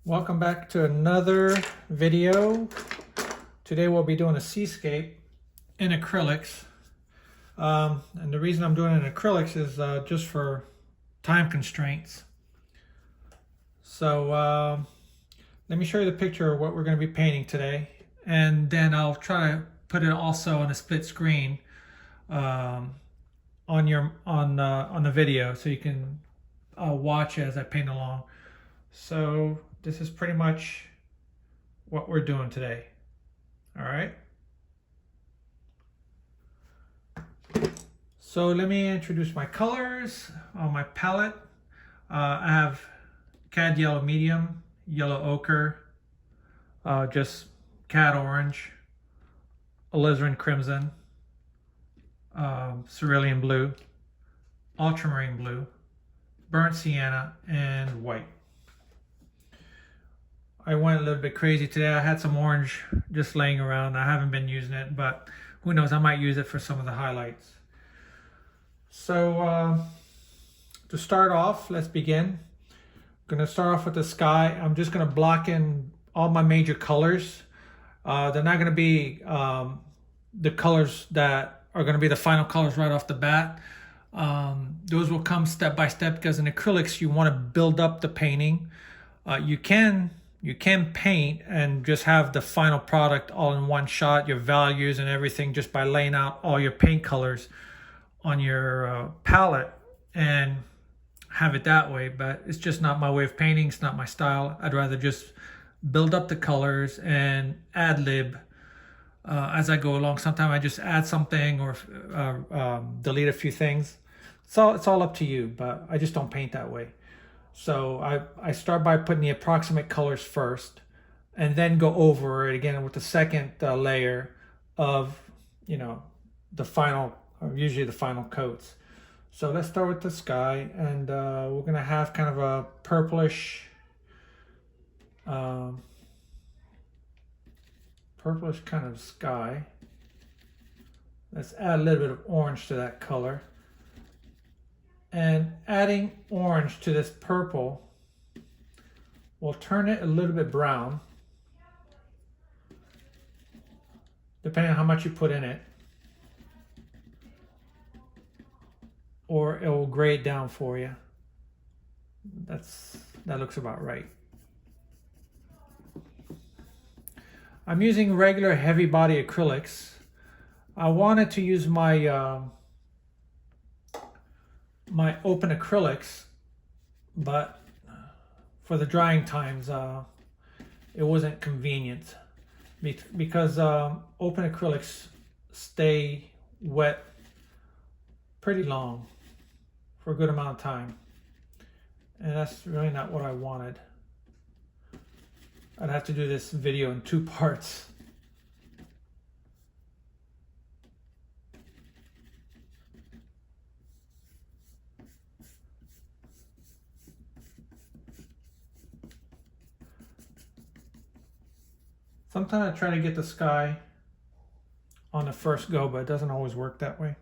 Welcome back to another video. Today we'll be doing a seascape in acrylics. And the reason I'm doing it in acrylics is just for time constraints. So let me show you the picture of what we're going to be painting today. And then I'll try to put it also on a split screen on the video so you can watch as I paint along. So this is pretty much what we're doing today. All right. So let me introduce my colors on my palette. I have cad yellow medium, yellow ochre, just cad orange, alizarin crimson, cerulean blue, ultramarine blue, burnt sienna, and white. I went a little bit crazy today. I had some orange just laying around. I haven't been using it, but who knows, I might use it for some of the highlights. So to start off, let's begin. I'm going to start off with the sky. I'm just going to block in all my major colors. They're not going to be the colors that are going to be the final colors right off the bat. Those will come step by step, because in acrylics you want to build up the painting. You can paint and just have the final product all in one shot, your values and everything, just by laying out all your paint colors on your palette and have it that way. But it's just not my way of painting. It's not my style. I'd rather just build up the colors and ad-lib as I go along. Sometimes I just add something or delete a few things. So it's all up to you, but I just don't paint that way. So I start by putting the approximate colors first, and then go over it again with the second layer of, the final, usually the final coats. So let's start with the sky, and we're gonna have kind of a purplish kind of sky. Let's add a little bit of orange to that color. And adding orange to this purple will turn it a little bit brown, depending on how much you put in it, or it will gray it down for you. That looks about right. I'm using regular heavy body acrylics. I wanted to use my my open acrylics, but for the drying times it wasn't convenient, because open acrylics stay wet pretty long for a good amount of time, and that's really not what I wanted. I'd have to do this video in 2 parts. Sometimes I try to get the sky on the first go, but it doesn't always work that way.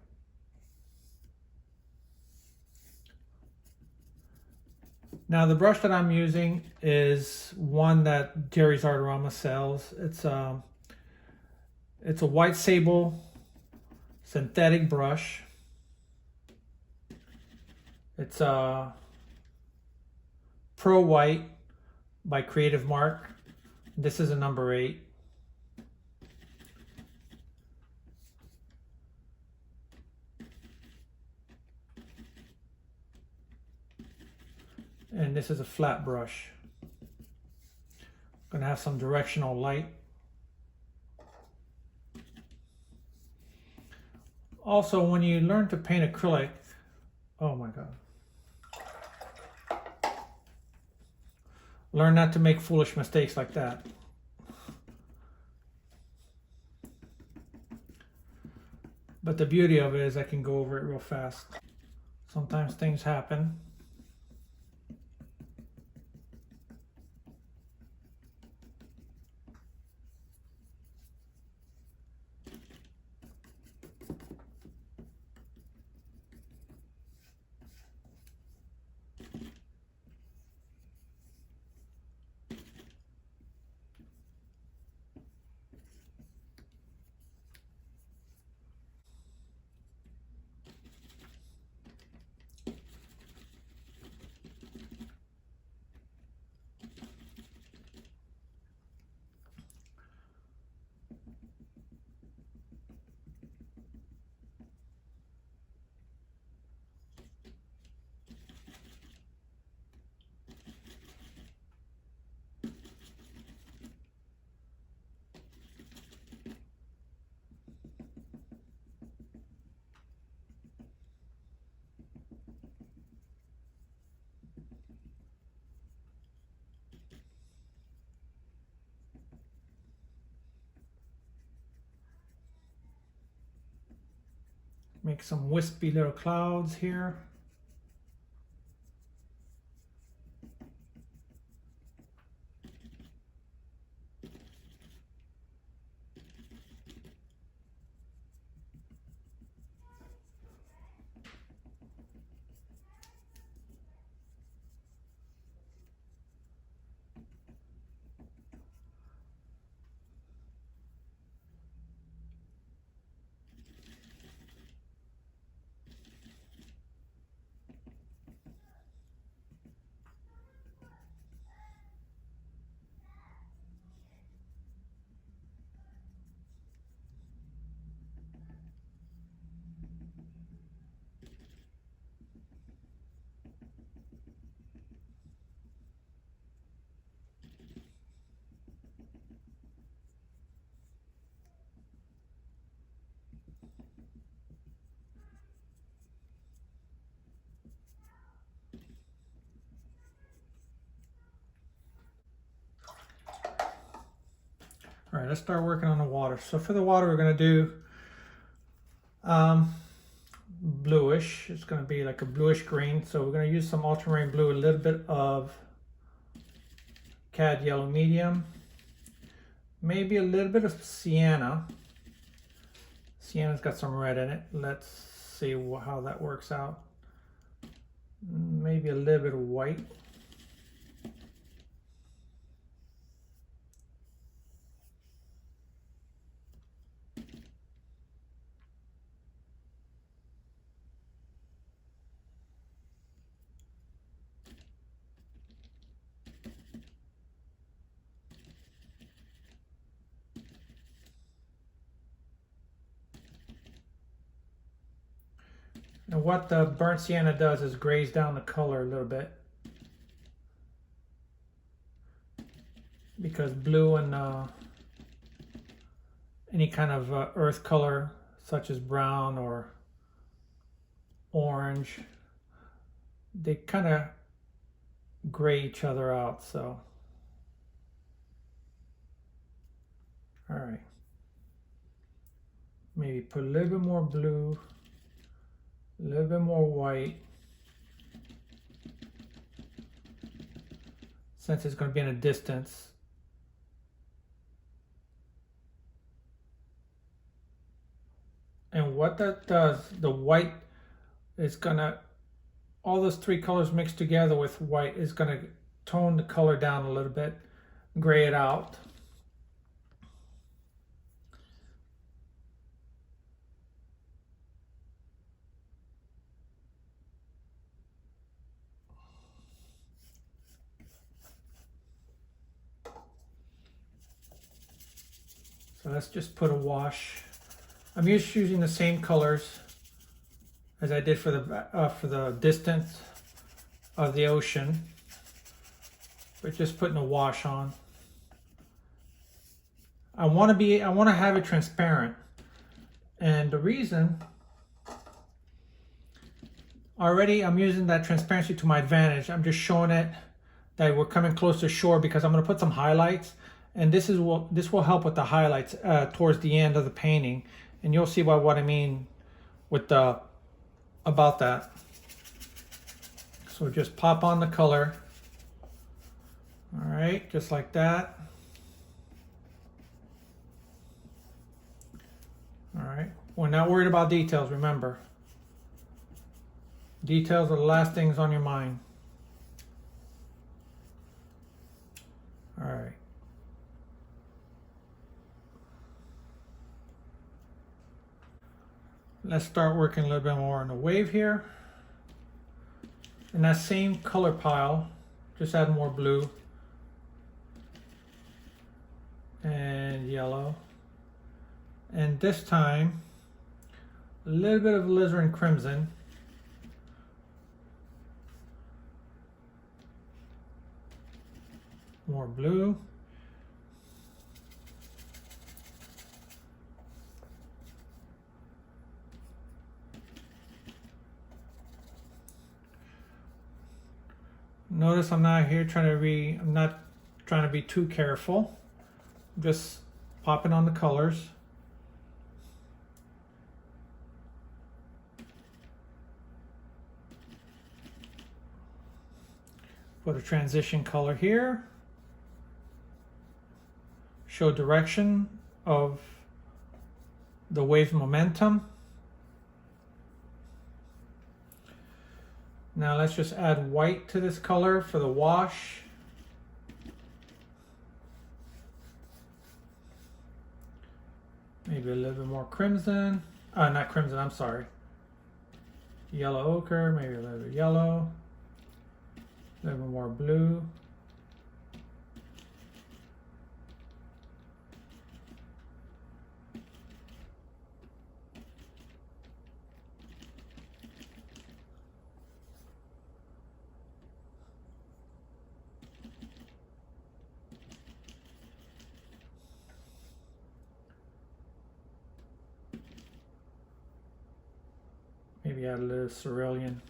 Now the brush that I'm using is one that Jerry's Artarama sells. It's a white sable synthetic brush. It's Pro White by Creative Mark. This is a number 8. And this is a flat brush. I'm going to have some directional light. Also, when you learn to paint acrylic, oh my God. Learn not to make foolish mistakes like that. But the beauty of it is I can go over it real fast. Sometimes things happen. make some wispy little clouds here. All right, let's start working on the water. So for the water, we're going to do bluish. It's going to be like a bluish green. So we're going to use some ultramarine blue, a little bit of cad yellow medium, maybe a little bit of sienna. Sienna's got some red in it. Let's see how that works out. Maybe a little bit of white. And what the burnt sienna does is grays down the color a little bit. Because blue and any kind of earth color, such as brown or orange, they kind of gray each other out, so. All right. Maybe put a little bit more blue. A little bit more white, since it's going to be in a distance. And what that does, the white is going to, all those three colors mixed together with white is going to tone the color down a little bit, gray it out. So let's just put a wash. I'm just using the same colors as I did for the distance of the ocean, but just putting a wash on. I want to have it transparent, and the reason, already I'm using that transparency to my advantage. I'm just showing it that we're coming close to shore because I'm going to put some highlights. And this will help with the highlights towards the end of the painting, and you'll see what I mean with about that. So just pop on the color. All right, just like that. All right, we're not worried about details, remember. Details are the last things on your mind. All right. Let's start working a little bit more on the wave here. In that same color pile, just add more blue and yellow. And this time, a little bit of alizarin crimson. More blue. Notice I'm not trying to be too careful. I'm just popping on the colors. Put a transition color here. Show direction of the wave momentum. Now let's just add white to this color for the wash. Maybe a little bit more crimson. Not crimson, I'm sorry. Yellow ochre, maybe a little bit yellow. A little bit more blue. Maybe add a little cerulean,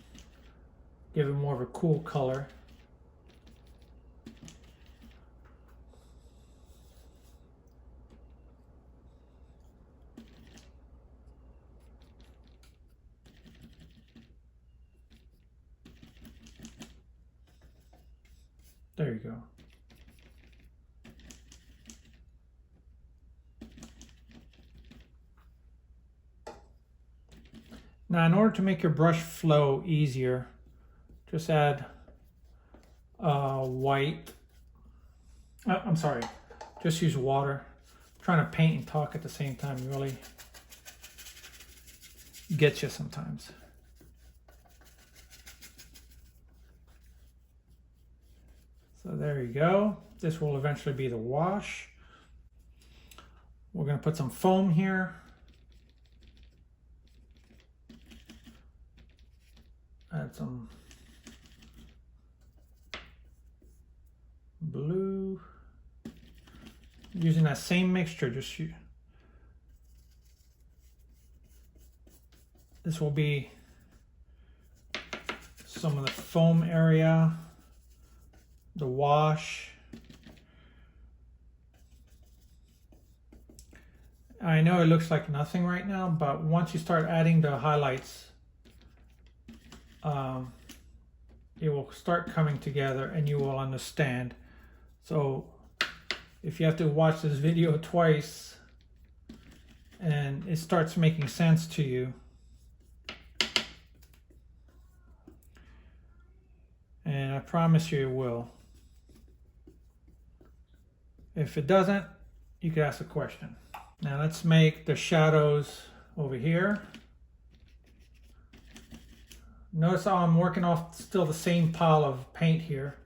give it more of a cool color. There you go. Now, in order to make your brush flow easier, just add white. I'm sorry, just use water. I'm trying to paint and talk at the same time really gets you sometimes. So there you go. This will eventually be the wash. We're going to put some foam here. Add some blue. Using that same mixture, this will be some of the foam area, the wash. I know it looks like nothing right now, but once you start adding the highlights, it will start coming together and you will understand. So if you have to watch this video twice and it starts making sense to you, and I promise you it will. If it doesn't, you could ask a question. Now let's make the shadows over here. Notice how I'm working off still the same pile of paint here,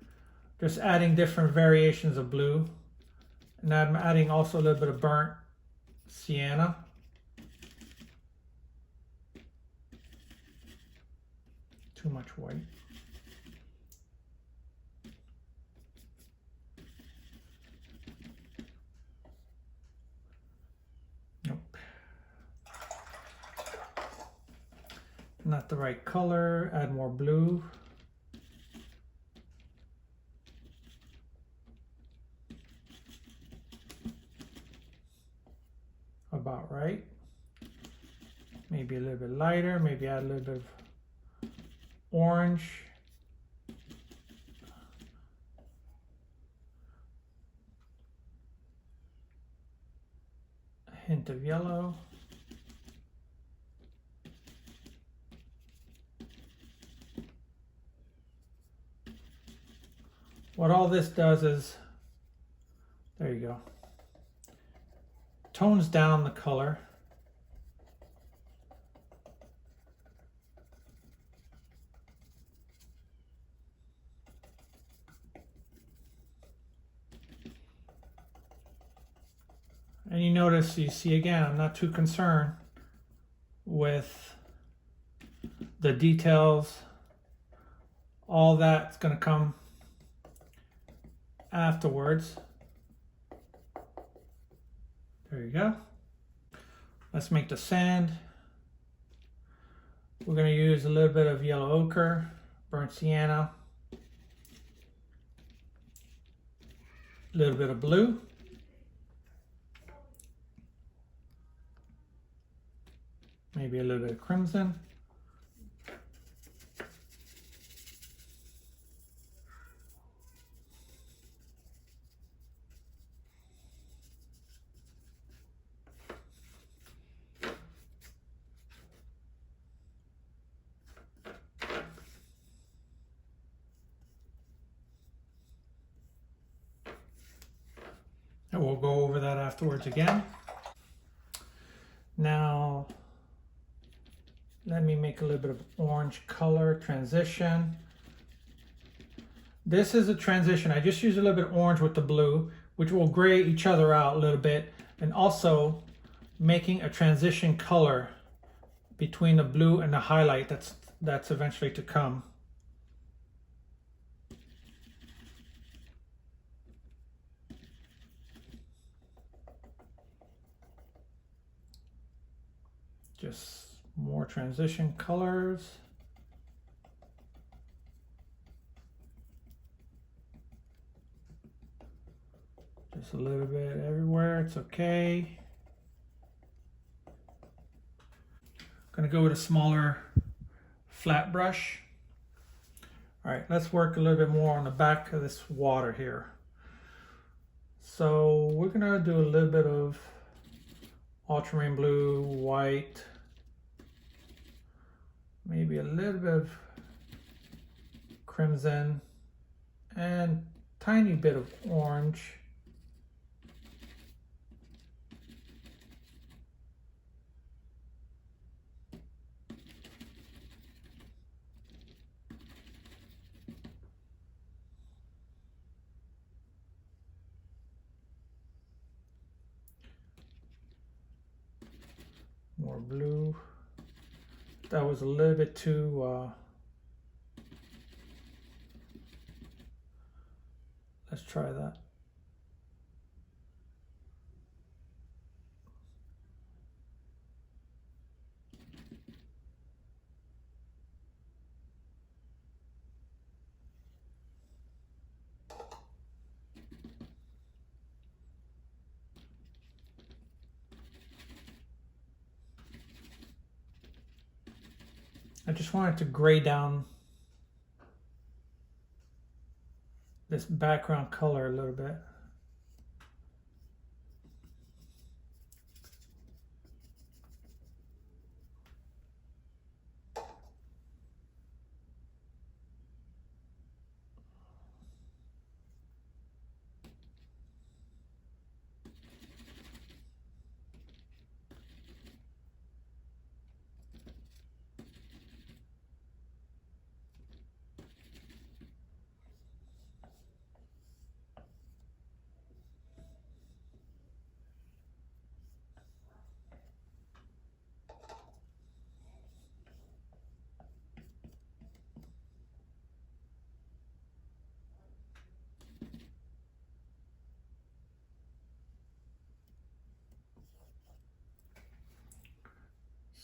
just adding different variations of blue. And I'm adding also a little bit of burnt sienna. Too much white. Nope. Not the right color. Add more blue. About right. Maybe a little bit lighter. Maybe add a little bit of orange. A hint of yellow. What all this does is, there you go, tones down the color. And you notice, you see again, I'm not too concerned with the details. All that's going to come afterwards. There you go. Let's make the sand. We're going to use a little bit of yellow ochre, burnt sienna, a little bit of blue, maybe a little bit of crimson, And we'll go over that afterwards again. Now, let me make a little bit of orange color transition. This is a transition. I just use a little bit of orange with the blue, which will gray each other out a little bit, and also making a transition color between the blue and the highlight that's eventually to come. Just more transition colors. Just a little bit everywhere, it's okay. I'm gonna go with a smaller flat brush. All right, let's work a little bit more on the back of this water here. So we're gonna do a little bit of ultramarine blue, white, maybe a little bit of crimson, and tiny bit of orange. More blue. That was a little bit too, let's try that. I just wanted to gray down this background color a little bit.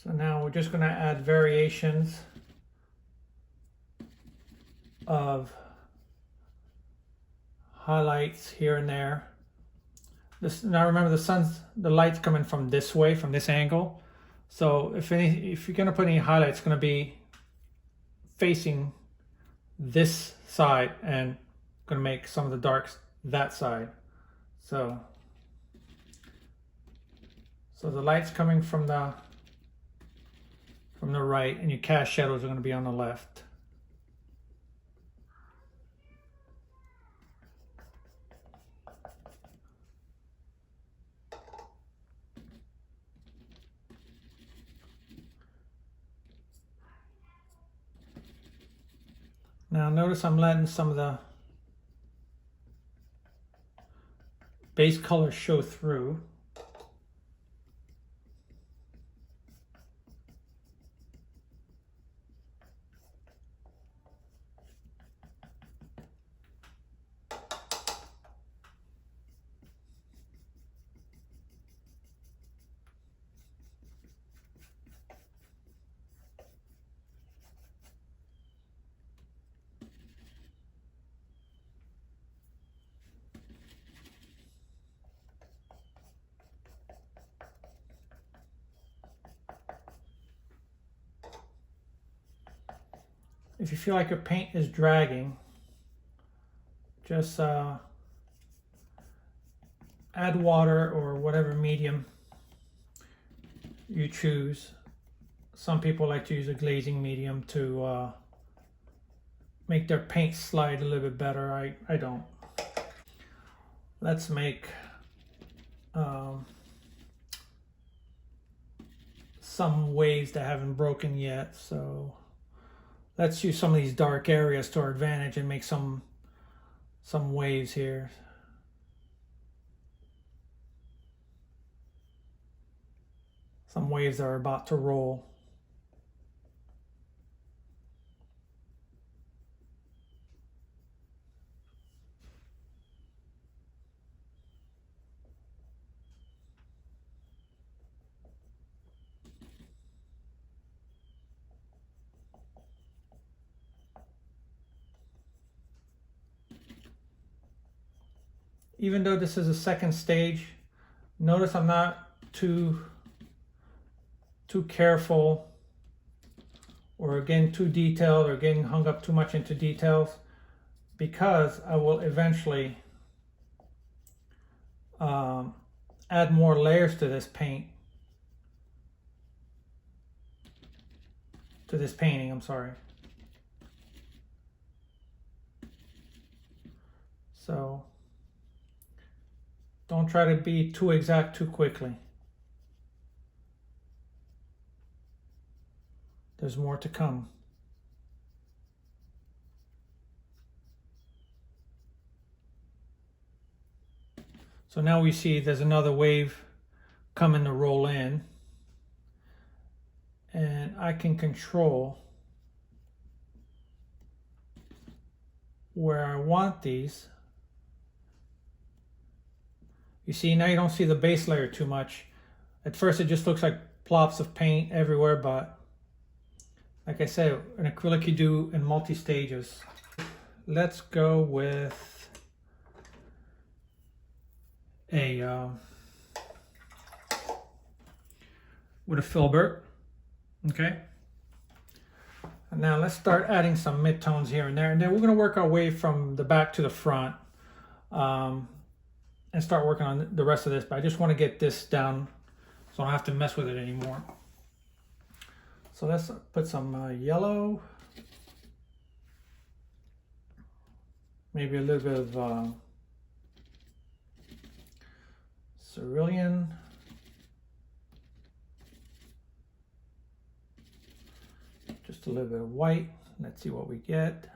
So now we're just going to add variations of highlights here and there. Now remember the light's coming from this way, from this angle. So if you're going to put any highlights, it's going to be facing this side and going to make some of the darks that side. So the light's coming from the right, and your cast shadows are going to be on the left. Now notice I'm letting some of the base colors show through. If you feel like your paint is dragging, just add water or whatever medium you choose. Some people like to use a glazing medium to make their paint slide a little bit better. I don't. Let's make some waves that haven't broken yet. So let's use some of these dark areas to our advantage and make some waves here. Some waves that are about to roll. Even though this is a second stage, notice I'm not too careful or getting too detailed or getting hung up too much into details, because I will eventually add more layers to this painting, I'm sorry. So don't try to be too exact too quickly. There's more to come. So now we see there's another wave coming to roll in, and I can control where I want these. You see, now you don't see the base layer too much. At first it just looks like plops of paint everywhere, but like I said, an acrylic you do in multi-stages. Let's go with a filbert. Okay. And now let's start adding some midtones here and there, and then we're going to work our way from the back to the front and start working on the rest of this. But I just want to get this down so I don't have to mess with it anymore. So let's put some yellow, maybe a little bit of cerulean, just a little bit of white. Let's see what we get.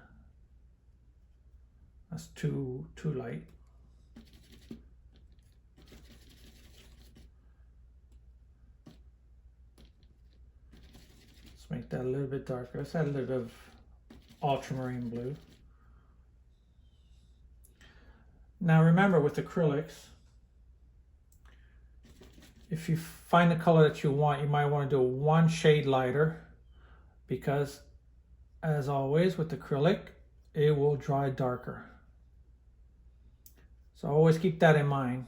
That's too light. Let's make that a little bit darker. Let's add a little bit of ultramarine blue. Now remember, with acrylics, if you find the color that you want, you might want to do one shade lighter, because as always with acrylic, it will dry darker. So always keep that in mind.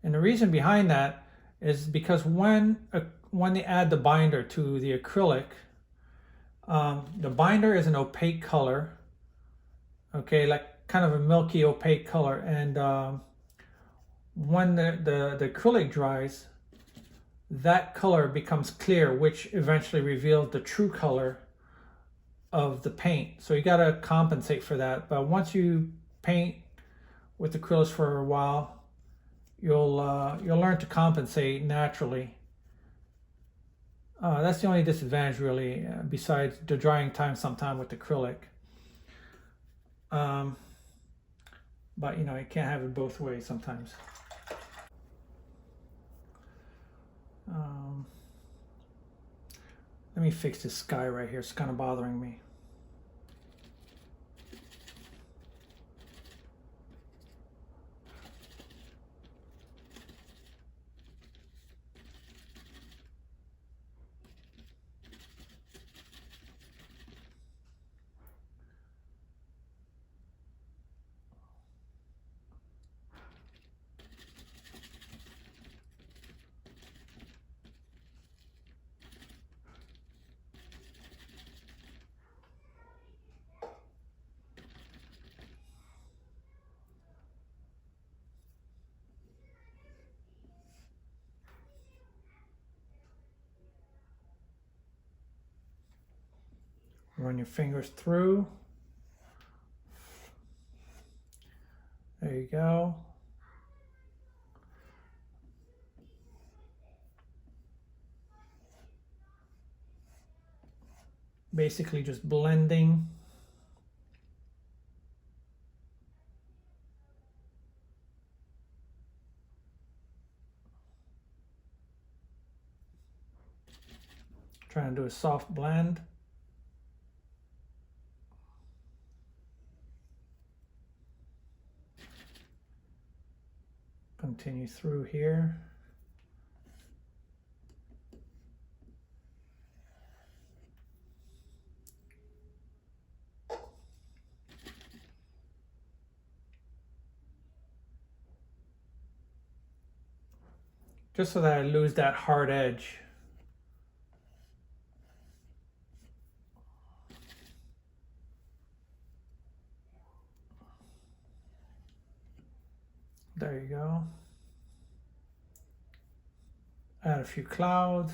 And the reason behind that is because when they add the binder to the acrylic, the binder is an opaque color, okay, like kind of a milky opaque color, and when the acrylic dries, that color becomes clear, which eventually reveals the true color of the paint. So you got to compensate for that. But once you paint with acrylics for a while, you'll learn to compensate naturally. That's the only disadvantage, really, besides the drying time sometime with acrylic. But you know, you can't have it both ways sometimes. Let me fix this sky right here. It's kind of bothering me. Run your fingers through. There you go. Basically just blending. Trying to do a soft blend. Continue through here. Just so that I lose that hard edge. There you go. Add a few clouds.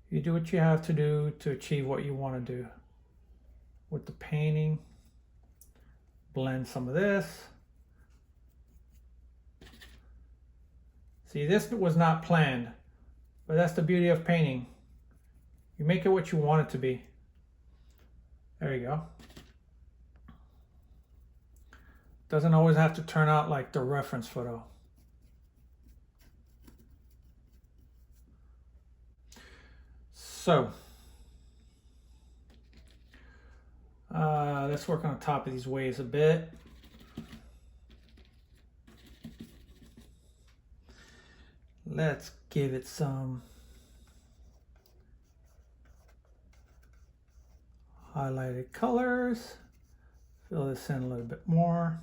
You do what you have to do to achieve what you want to do. With the painting, blend some of this. See, this was not planned, but that's the beauty of painting. You make it what you want it to be. There you go. Doesn't always have to turn out like the reference photo. So, let's work on the top of these waves a bit. Let's give it some highlighted colors. Fill this in a little bit more.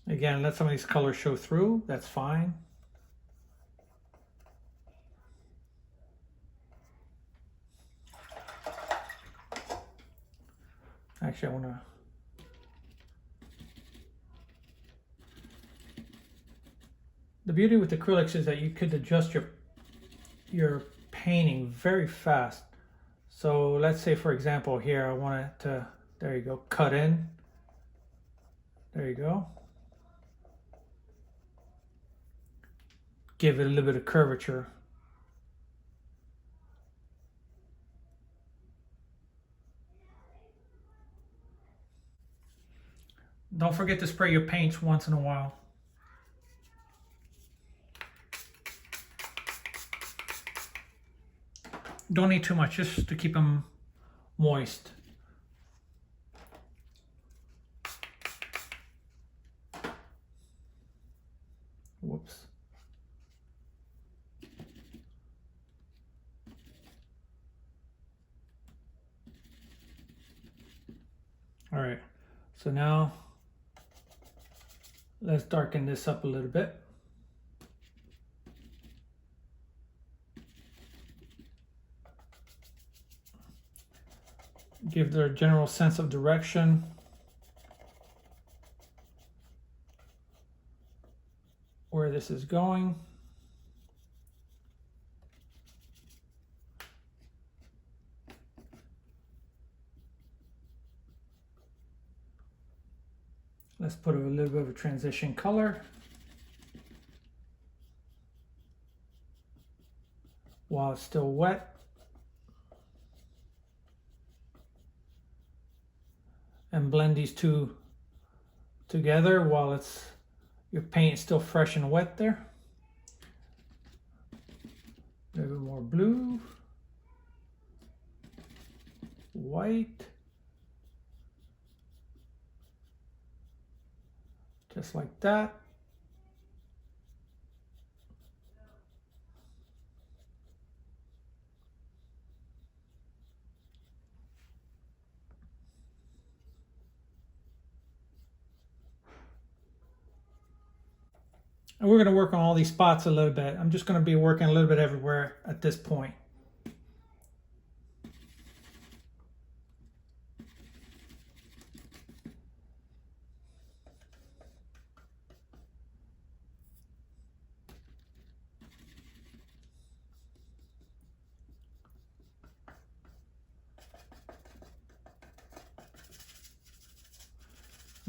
Again, let some of these colors show through. That's fine. Actually, I want to the beauty with acrylics is that you could adjust your painting very fast. So let's say, for example, here I want it to, there you go, cut in. There you go. Give it a little bit of curvature. Don't forget to spray your paints once in a while. Don't need too much, just to keep them moist. Whoops. All right, so now let's darken this up a little bit. Give their general sense of direction. Where this is going. Let's put a little bit of a transition color while it's still wet. And blend these two together while it's your paint is still fresh and wet there. A little bit more blue, white, just like that. And we're going to work on all these spots a little bit. I'm just going to be working a little bit everywhere at this point.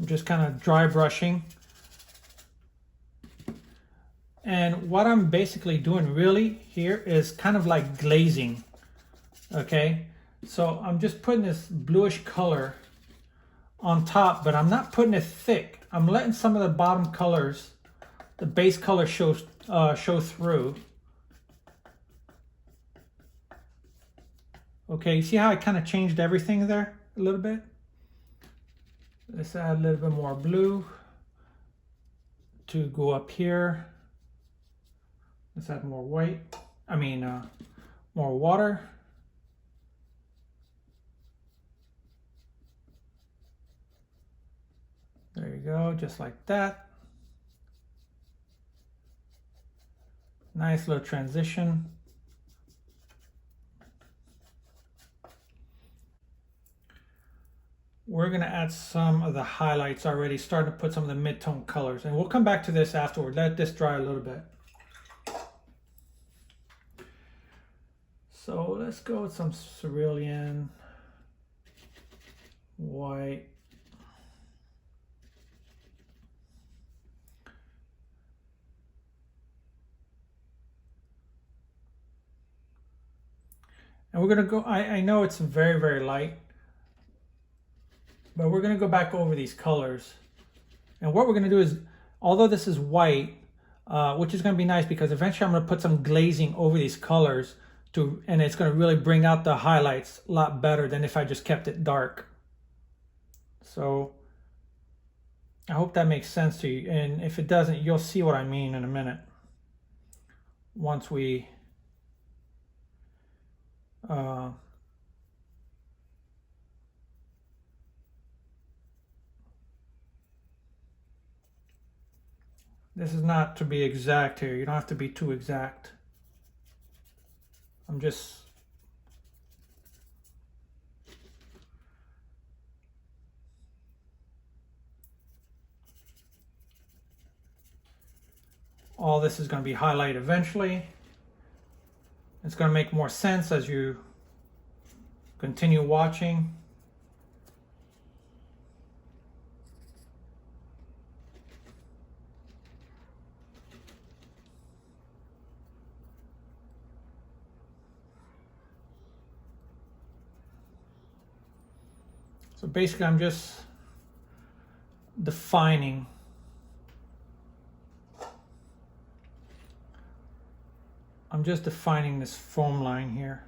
I'm just kind of dry brushing. And what I'm basically doing really here is kind of like glazing, okay? So I'm just putting this bluish color on top, but I'm not putting it thick. I'm letting some of the bottom colors, the base color show through. Okay, you see how I kind of changed everything there a little bit? Let's add a little bit more blue to go up here. Let's add more white. More water. There you go, just like that. Nice little transition. We're going to add some of the highlights already, starting to put some of the mid-tone colors. And we'll come back to this afterward. Let this dry a little bit. So let's go with some cerulean white. And we're going to go, I know it's very, very light, but we're going to go back over these colors. And what we're going to do is, although this is white, which is going to be nice because eventually I'm going to put some glazing over these colors and it's going to really bring out the highlights a lot better than if I just kept it dark. So I hope that makes sense to you. And if it doesn't, you'll see what I mean in a minute. Once we this is not to be exact here. You don't have to be too exact. I'm just all this is going to be highlighted eventually. It's going to make more sense as you continue watching. So basically I'm just defining. I'm just defining this foam line here.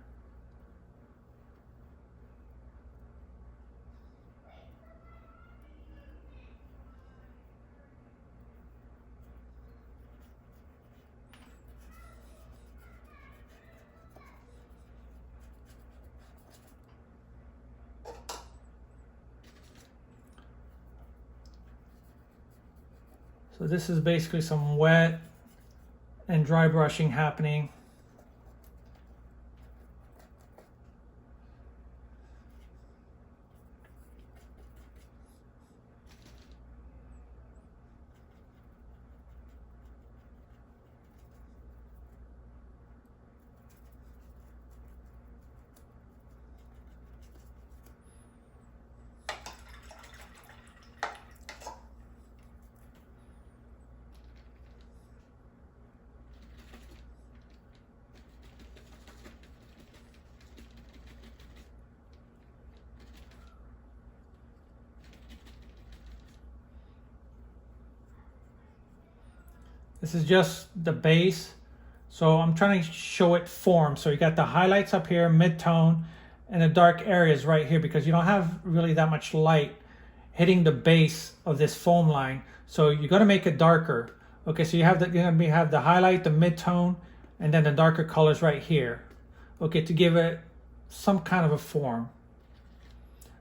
So this is basically some wet and dry brushing happening. This is just the base. So I'm trying to show it form. So you got the highlights up here, mid-tone, and the dark areas right here because you don't have really that much light hitting the base of this foam line. So you're going to make it darker. Okay, so you have the highlight, the mid-tone, and then the darker colors right here. Okay, to give it some kind of a form.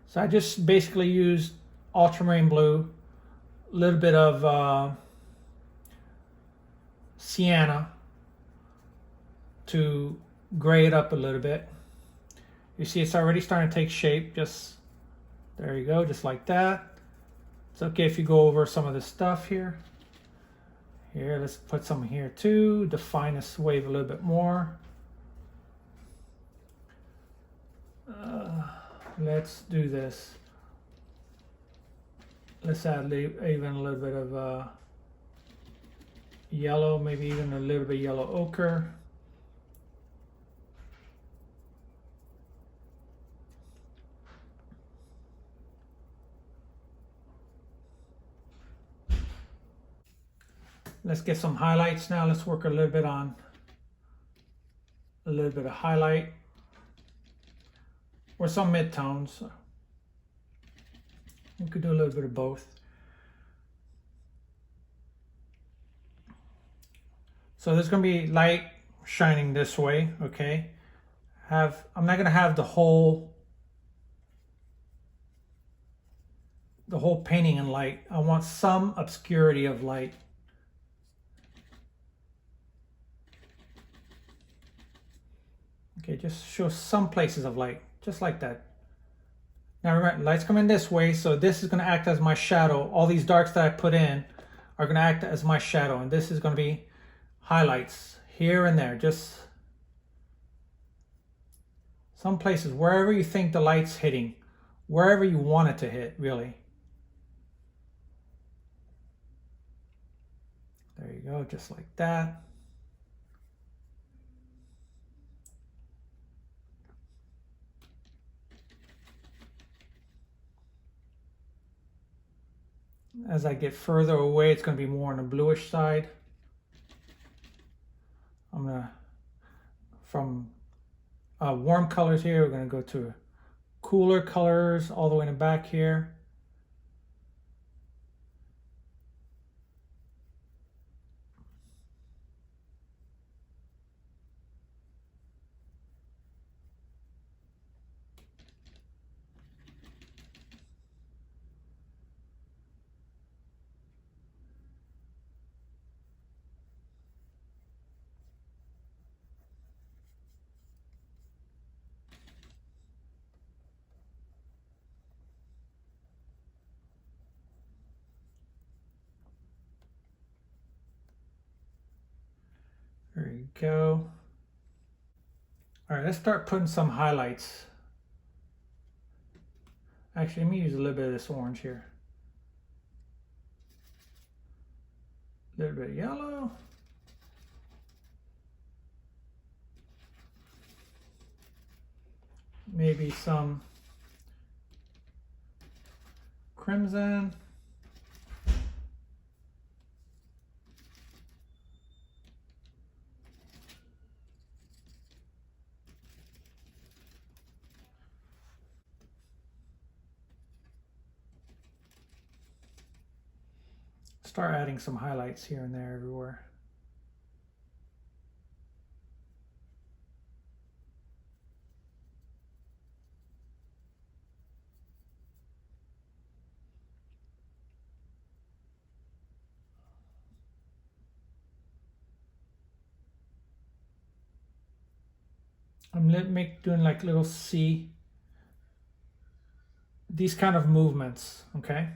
So I just basically used ultramarine blue, a little bit of sienna to gray it up a little bit. You see it's already starting to take shape. Just there you go, just like that. It's okay if you go over some of this stuff here. Here, let's put some here too. Define this wave a little bit more. Let's do this. Let's add even a little bit of yellow, maybe even a little bit yellow ochre. Let's get some highlights now. Let's work a little bit on a little bit of highlight or some midtones. You could do a little bit of both. So there's going to be light shining this way, okay? I'm not going to have the whole painting in light. I want some obscurity of light. Okay, just show some places of light, just like that. Now remember, light's coming this way, so this is going to act as my shadow. All these darks that I put in are going to act as my shadow, and this is going to be highlights here and there, just some places, wherever you think the light's hitting, wherever you want it to hit, really. There you go, just like that. As I get further away, it's going to be more on the bluish side. I'm going to, from warm colors here, we're going to go to cooler colors all the way in the back here. There you go. All right, let's start putting some highlights. Actually, let me use a little bit of this orange here. A little bit of yellow. Maybe some crimson. Start adding some highlights here and there everywhere. I'm doing like little these kind of movements, okay?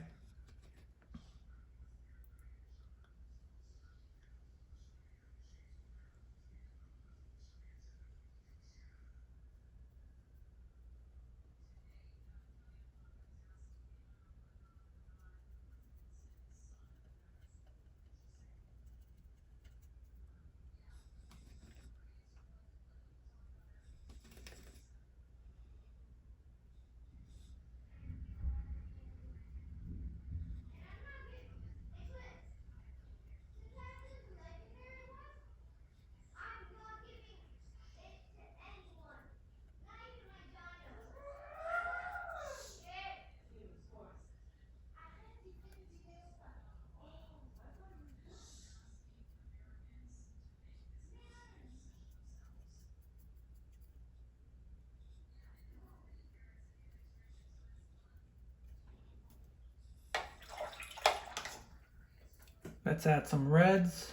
Let's add some reds.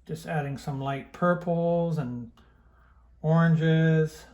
Just adding some light purples and oranges.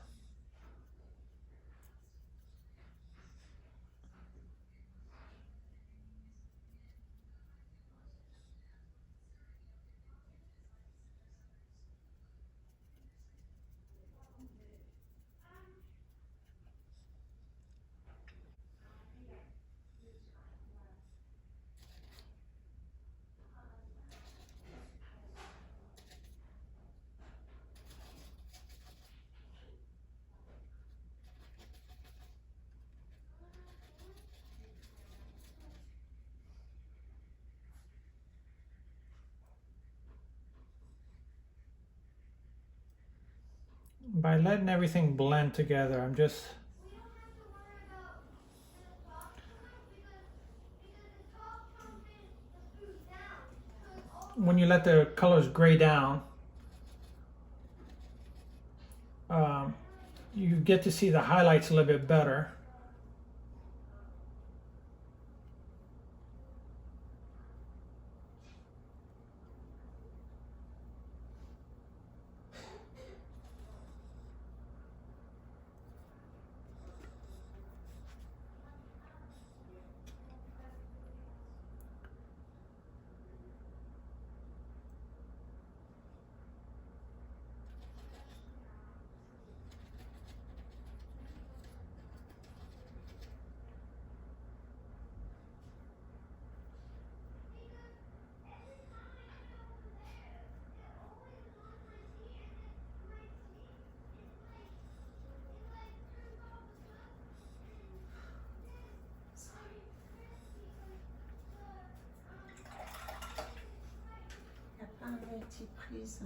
By letting everything blend together, I'm just when you let the colors gray down, you get to see the highlights a little bit better. Prise.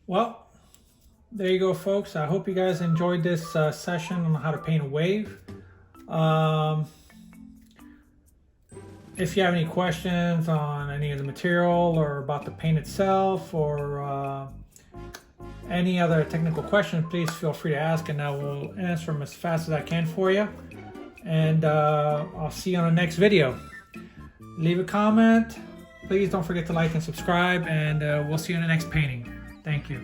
Well, there you go, folks. I hope you guys enjoyed this session on how to paint a wave. If you have any questions on any of the material or about the paint itself or any other technical questions, please feel free to ask and I will answer them as fast as I can for you. And I'll see you on the next video. Leave a comment. Please don't forget to like and subscribe, and we'll see you in the next painting. Thank you.